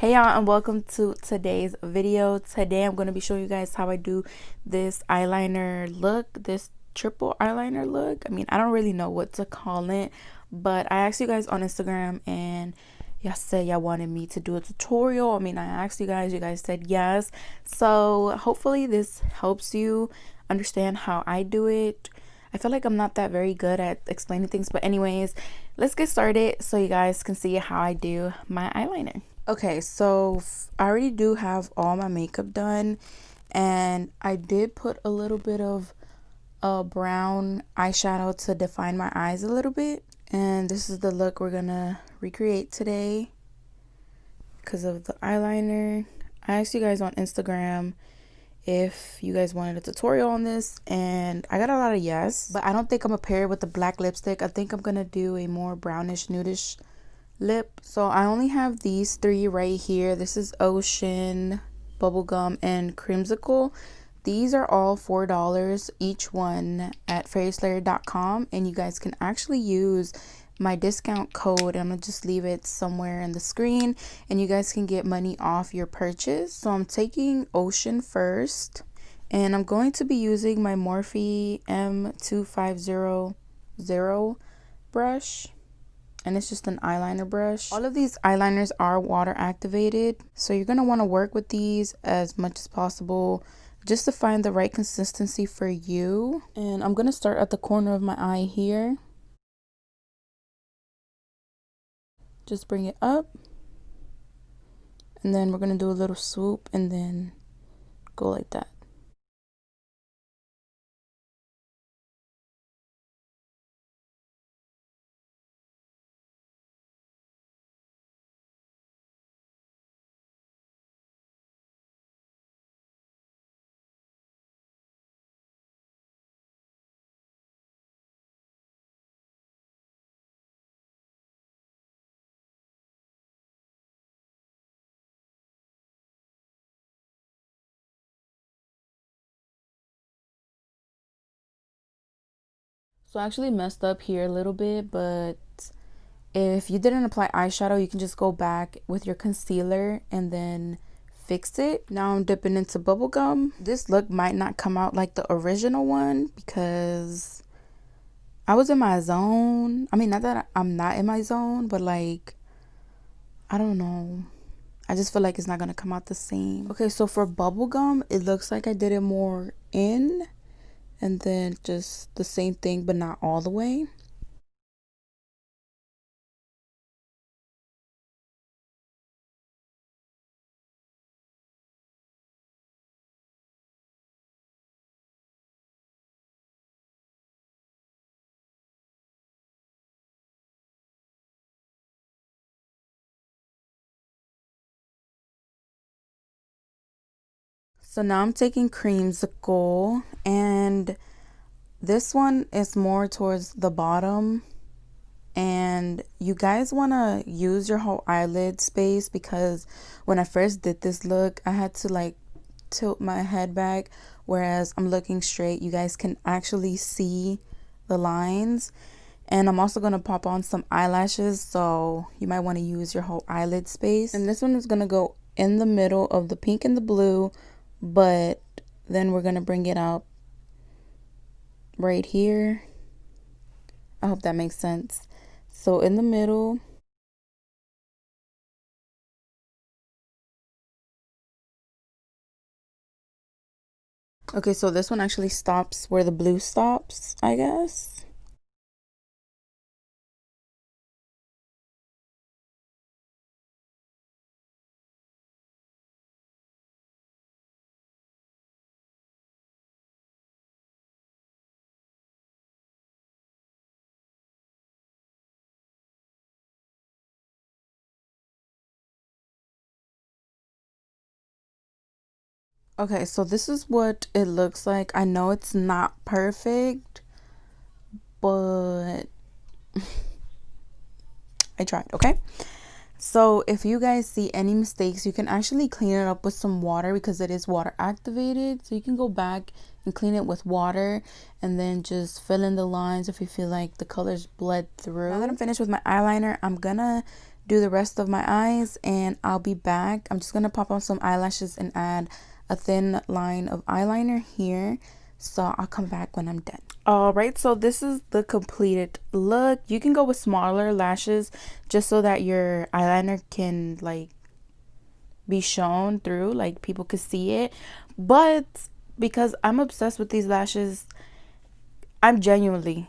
Hey y'all, and welcome to today's video. Today I'm going to be showing you guys how I do this eyeliner look, this triple eyeliner look. I mean, I don't really know what to call it, but I asked you guys on Instagram and y'all said y'all wanted me to do a tutorial. I mean, I asked you guys said yes. So hopefully this helps you understand how I do it. I feel like I'm not that very good at explaining things, but anyways, let's get started so you guys can see how I do my eyeliner. Okay, so I already do have all my makeup done, and I did put a little bit of brown eyeshadow to define my eyes a little bit. And this is the look we're gonna recreate today because of the eyeliner. I asked you guys on Instagram if you guys wanted a tutorial on this, and I got a lot of yes, but I don't think I'm gonna pair it with the black lipstick. I think I'm gonna do a more brownish nudish lip. So I only have these three right here. This is Ocean, Bubblegum, and Creamsicle. These are all $4 each one at fairyslayer.com, and you guys can actually use my discount code. I'm gonna just leave it somewhere in the screen, and you guys can get money off your purchase. So I'm taking Ocean first, and I'm going to be using my Morphe M2500 brush, and it's just an eyeliner brush. All of these eyeliners are water activated, so you're going to want to work with these as much as possible just to find the right consistency for you. And I'm going to start at the corner of my eye here. Just bring it up, and then we're going to do a little swoop and then go like that. So I actually messed up here a little bit, but if you didn't apply eyeshadow, you can just go back with your concealer and then fix it. Now I'm dipping into bubblegum. This look might not come out like the original one because I was in my zone. I mean, not that I'm not in my zone, but like, I don't know. I just feel like it's not going to come out the same. Okay, so for bubblegum, it looks like I did it more in, and then just the same thing, but not all the way. So now I'm taking Creamsicle, and this one is more towards the bottom, and you guys want to use your whole eyelid space because when I first did this look, I had to like tilt my head back, whereas I'm looking straight. You guys can actually see the lines. And I'm also going to pop on some eyelashes, so you might want to use your whole eyelid space. And this one is going to go in the middle of the pink and the blue, but then we're going to bring it up right here. I hope that makes sense. So in the middle. Okay, so this one actually stops where the blue stops, I guess. Okay, so this is what it looks like. I know it's not perfect, but I tried, okay? So if you guys see any mistakes, you can actually clean it up with some water because it is water activated. So you can go back and clean it with water and then just fill in the lines if you feel like the colors bled through. Now that I'm finished with my eyeliner, I'm gonna do the rest of my eyes and I'll be back. I'm just gonna pop on some eyelashes and add a thin line of eyeliner here. So I'll come back when I'm done. All right, so this is the completed look. You can go with smaller lashes just so that your eyeliner can like be shown through, like people could see it. But because I'm obsessed with these lashes, I'm genuinely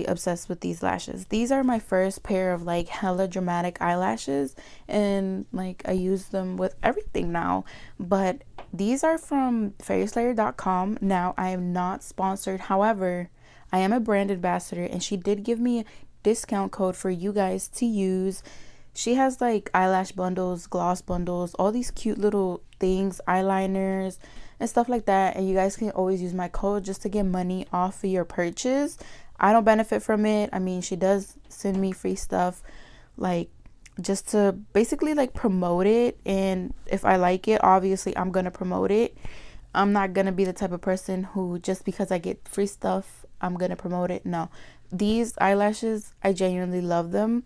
obsessed with these lashes. These are my first pair of like hella dramatic eyelashes, and like I use them with everything now. But these are from fairyslayer.com. Now I am not sponsored, however I am a brand ambassador and she did give me a discount code for you guys to use. She has like eyelash bundles, gloss bundles, all these cute little things, eyeliners and stuff like that, and you guys can always use my code just to get money off of your purchase. I don't benefit from it. I mean, she does send me free stuff, like just to basically like promote it, and if I like it, obviously I'm gonna promote it. I'm not gonna be the type of person who just because I get free stuff I'm gonna promote it. No, these eyelashes, I genuinely love them,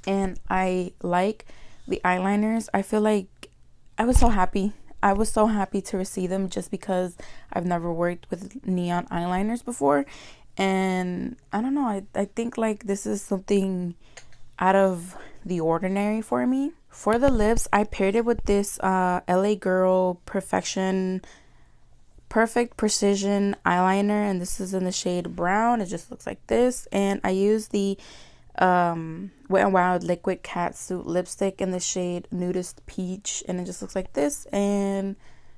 and I like the eyeliners. I feel like I was so happy to receive them just because I've never worked with neon eyeliners before, and I don't know, I think like this is something out of the ordinary for me. For the lips, I paired it with this LA Girl Perfect Precision eyeliner, and this is in the shade brown. It just looks like this, and I use the Wet n Wild liquid catsuit lipstick in the shade Nudist Peach, and it just looks like this, and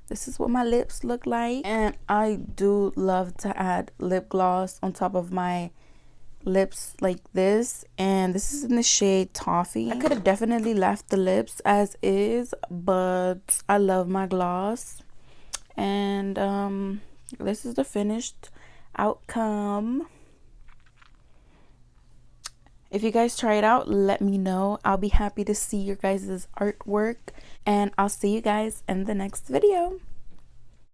this is what my lips look like. And I do love to add lip gloss on top of my lips like this, and this is in the shade Toffee. I could have definitely left the lips as is, but I love my gloss. And this is the finished outcome. If you guys try it out, let me know. I'll be happy to see your guys' artwork, and I'll see you guys in the next video.